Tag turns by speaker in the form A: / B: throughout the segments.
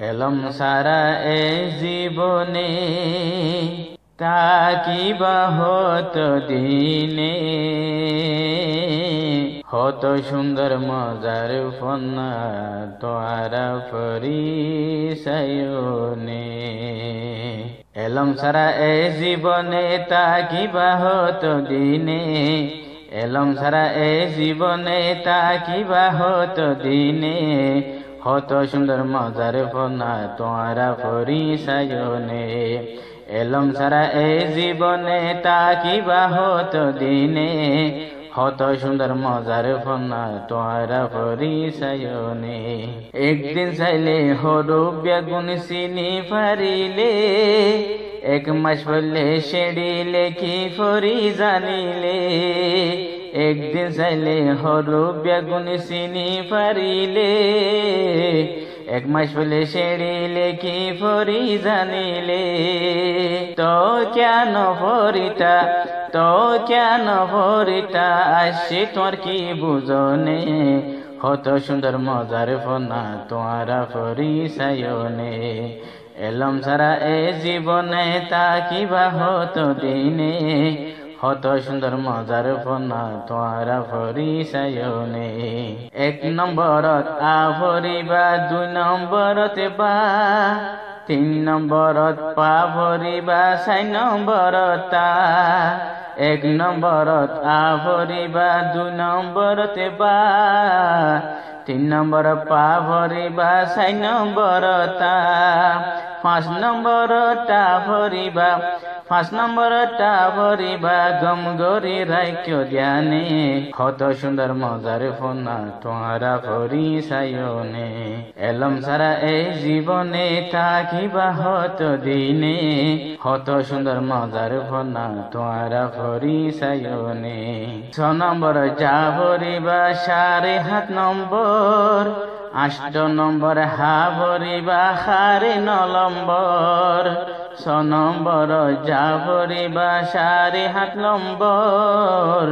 A: এলম সারা এ জীবনে তাকিবা হতো দিনে, হত সুন্দর মজার ফন্না তোয়ারা পরিচয়নে। এলম সারা এ জীবনে তাকিবা হতো দিনে, এলম সারা এ জীবনে তাকিবা হতো দিনে, হত সুন্দর মজার ফন্না তোয়ারা পরিচয়নে। এলম সারা এ জীবনে তাকিবা হতো দিনে, হত সুন্দর মজার ফন্না তোয়ারা পরিচয়নে। একদিন চাইলে হরুপ বেগুন চিনি পারিলে, এক মাস পড়লে সেড়িলে কি ফরি জানিলে। একদিন চাইলে হরুপ বেগুন চিনি পারিলে, এক মাস পড়লে সেড়িলে কি ফরি জানিলে। তো কেন ফরিতা, তো কেন ফরিতা, আসছে তোমার কি বুঝনে, কত সুন্দর মজার ফন্না তোয়ারা পরিচয়নে। এলম সারা এ জীবনে তাকিবা হতো দিনে, কত সুন্দর মজার ফন্না তোয়ারা পরিচয়নে। এক নম্বরত আ ভরিবা, দুই নম্বরতে বা, তিন নম্বরত পা ভরিবা, চার নম্বরত তা। এক নম্বরত আ ভরিবা, দুই নম্বরতে বা, তিন নম্বর পা ভরিবা, চার নম্বরত তা। পাঁচ নম্বরটা ভরিবা, পাঁচ নম্বরটা ভরিবা, গম গরি রাখ্য ধ্যানে, কত সুন্দর মজার ফন্না তোয়ারা পরিচয়নে। এলম সারা এই জীবনে তাকিবা হতো দিনে, কত সুন্দর মজার ফন্না তোয়ারা পরিচয়নে। ছ নম্বর যা ভরিবা, সাড়ে সাত নম্বর, আষ্ট নম্বর হা ভরিবা, সাড়ে ন নম্বর। ছ নম্বর যা ভরিবা, সাড়ে সাত নম্বর,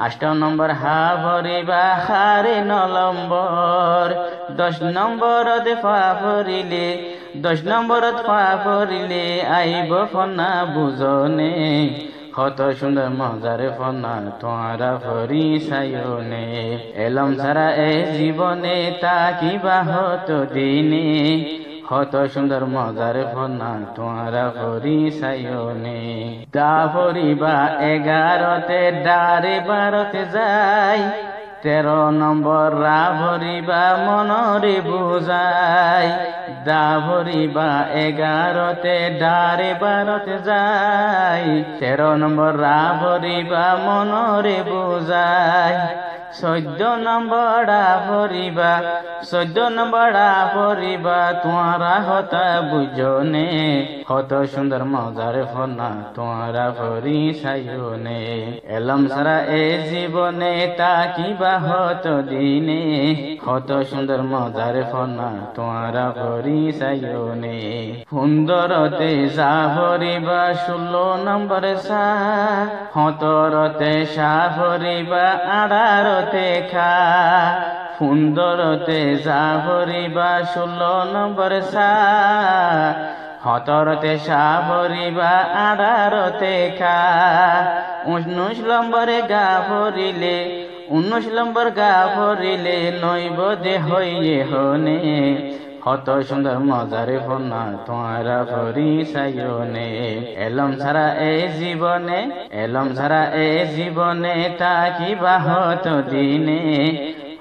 A: আষ্ট নম্বর হা ভরিবা, সাড়ে ন নম্বর। দশ নম্বরত পা ভরিলে, দশ নম্বরত পা ভরিলে, আইব ফন্না বুঝনে, কত সুন্দর মজার ফন্না তোয়ারা পরিচয়নে। এলম সারা এ জীবনে তাকিবা হতো দিনে, কত সুন্দর মজার ফন্না তোয়ারা পরিচয়নে। দা ভরিবা এগারোতে, ডারে বারোতে যায়, 13 নম্বর রা ভরিবা, মনরে বুঝাই। দা ভরিবা এগারোতে, ডারে বারোতে যায়, 13 নম্বর রা ভরিবা, মনরে বুঝাই। 14 নম্বর রা ভরিবা, 14 নম্বর রা ভরিবা, তোয়ারা হতা বুঝনে, কত সুন্দর মজার ফন্না তোয়ারা পরিচয়নে। এলম সারা এ জীবনে তাকিবা হতো দিনে, কত সুন্দর মজার ফন্না তোয়ারা পরিচয়নে। 15তে যা ভরিবা, 16 নম্বর সা, 17তে সা ভরিবা, 18তে খা। 15তে যা ভরিবা, 16 নম্বর সা, 17তে সা ভরিবা, 18তে খা। 19 নম্বরে গা ভরিলে, 19 নম্বর গা ভরিলে, নইব দে হইয়ে হনে, কত সুন্দর মজার ফন্না তোয়ারা পরিচয়নে। এলম সারা এ জীবনে, এলম সারা এ জীবনে তাকিবা হতো দিনে,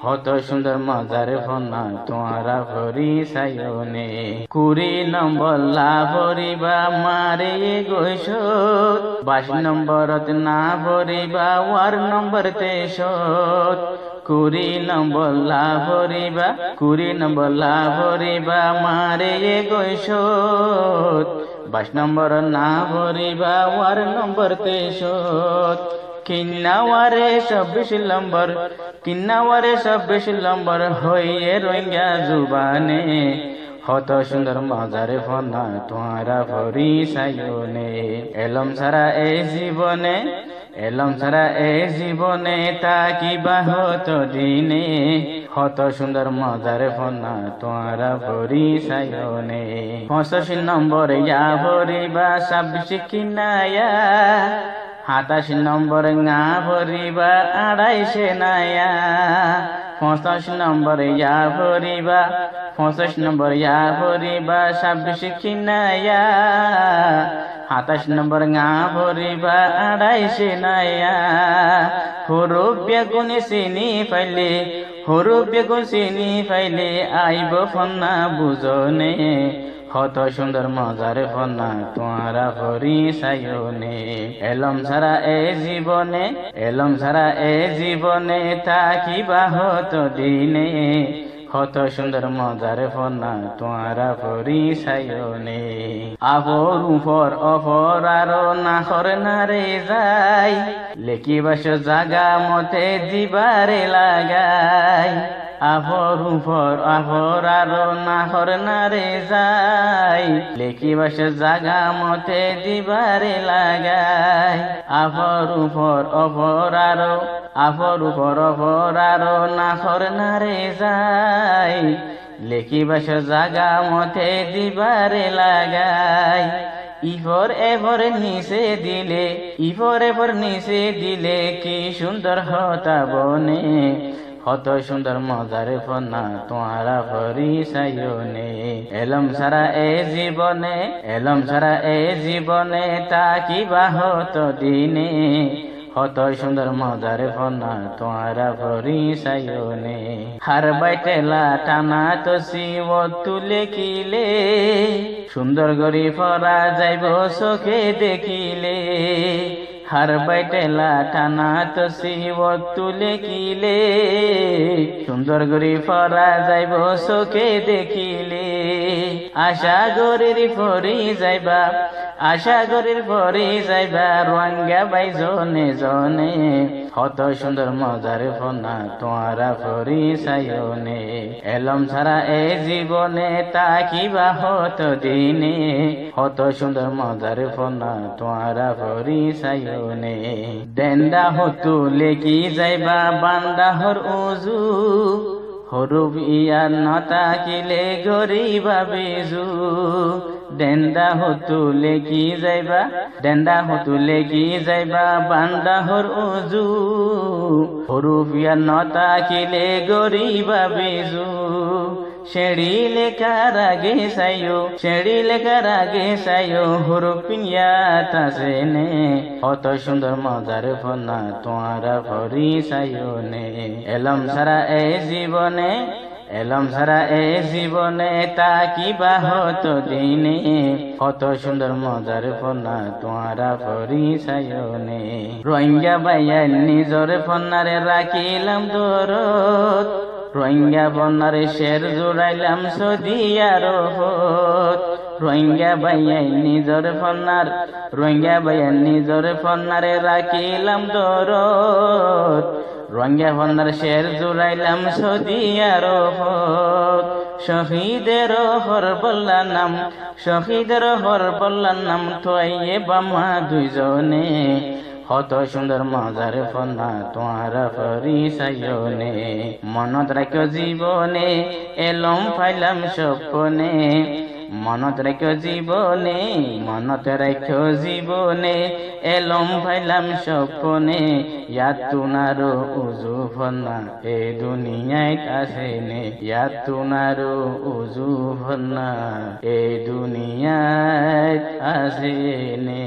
A: কত সুন্দর মজার ফন্না তোয়ারা পরিচয়নে। 20 নম্বর লা ভরিবা, মারে গৈস, 22 নম্বরত না ভরিবা, ওয়ার নম্বর 23। 20 নম্বর লা ভরিবা, 20 নম্বর লা ভরিবা, মারে গৈস, 22 নম্বর না ভরিবা, ওয়ার নম্বর 23। কিন্নাওয়ারে 26 নম্বর, কিন্নাওয়ারে 26 নম্বর, হইয়ে রোহিঙ্গা জুবানে, কত সুন্দর মজার ফন্না তোয়ারা পরিচয়নে। এলম সারা এ জীবনে, এলম সারা এ জীবনে তাকিবা হতো দিনে, কত সুন্দর মজার ফনা তোরা পরিচয়নে 85 নম্বর ইয়া ভরিবা 26 কিনায়া 27 নম্বর ngা ভরিবা 250 নায়া 85 নম্বর ইয়া ভরিবা 85 নম্বর ইয়া ভরিবা 26 কিনায়া 27 নম্বর ngা ভরিবা 250 নায়া হুরুফ বেগুন চিনি পাইলে হুরুফ বেগুন চিনি পাইলে আইব ফন্না বুঝনে কত সুন্দর মজার ফন্না তোরা পরিচয়নে এলম ছাড়া এ জীবনে এলম ছাড়া এ জীবনে থাকিবা হত দিনে কত সুন্দর মজার ফন্না তোরা পরিচয়নে আবর উপর অপর আরো নাখর নারে যাই লেখিবাস জাগা মতে দিবারে লাগাই আবর উপর আবর আরো নাখর নারে যাই লেখিবাস জাগা মতে দিবারে লাগাই আবর উপর অপর আরো আবর উপর অপর আরো নাখর নারে যাই লেখিবাস জাগা মতে দিবারে লাগাই ইফর এফর নিচে দিলে ইফর এফর নিচে দিলে কি সুন্দর হতা বনে কত সুন্দর মজার ফনা তোরা পরিচয়নে এলম ছাড়া এ জীবনে এলম ছাড়া এ জীবনে থাকিবা হত দিনে কত সুন্দর মজার ফনা তোরা পরিচয়নে হার বাইটেলা টানা তো শিব তুলে কিলে সুন্দর গরি ফরা যাইব চোখে দেখিলে হার বাইটেলা টানা তো শিব তুলে কিলে সুন্দর গরি ফরা যাইব চোখে দেখিলে আশা গরির ফরি যাইবা আশা গরির ফরি যাইবা রঙ্গা বাই জনে জনে কত সুন্দর মজার ফনা তোরা পরিচয়নে এলম ছাড়া এ জীবনে থাকিবা হত দিনে কত সুন্দর মজার ফনা তোরা পরিচয়নে ডেন্ডা হতু লেকি যাইবা বান্দাহর উজু হরুব ইয়া নতাকিলে গরিবা বেজু ডেন্ডা হতুলে কি যাইবা ডেন্ডা হতুলে কি যাইবা বান্দাহর উজু হরুব ইয়া নতাকিলে গরিবা বেজু শেড়ি লেখার আগে সাইও শেড়ি লেখার আগে সাইও হুরুফ ইয়া তাসেনে কত সুন্দর মজার ফনা তোরা পরিচয়নে এলম ছাড়া এ জীবনে এলম ছাড়া এ জীবনে থাকিবা হত দিনে কত সুন্দর মজার ফনা তোরা পরিচয়নে রোহিঙ্গা বাইয়া নিজর ফনারে রাখিলাম দরদ রোহিঙ্গা বন্যারে শের জোড়াইলাম সদিয়ার রোহিঙ্গা বাইয়াই নিজর ফন্নার রোহিঙ্গা বাইয়া নিজর ফন্নারে রাখিলাম দরদ রোহিঙ্গা ফন্নার শের জোড়াইলাম সদিয়ার শহীদের হর বল্লা নাম শহীদের হর বল্লা নাম থয়ে বামা দুইজনে কত সুন্দর মজার ফনা তোরা পরিচয়নে মনত রাখিও জীবনে এলম ফাইলাম স্বপ্নে মনত রাখিও জীবনে মনত রাখিও জীবনে এলম ফাইলাম স্বপ্নে ইয়াত তুনারো উজু ফনা এ দুনিয়ায় আসেনে ইয়াত তুনারো উজু ফনা এ দুনিয়ায় আসেনে।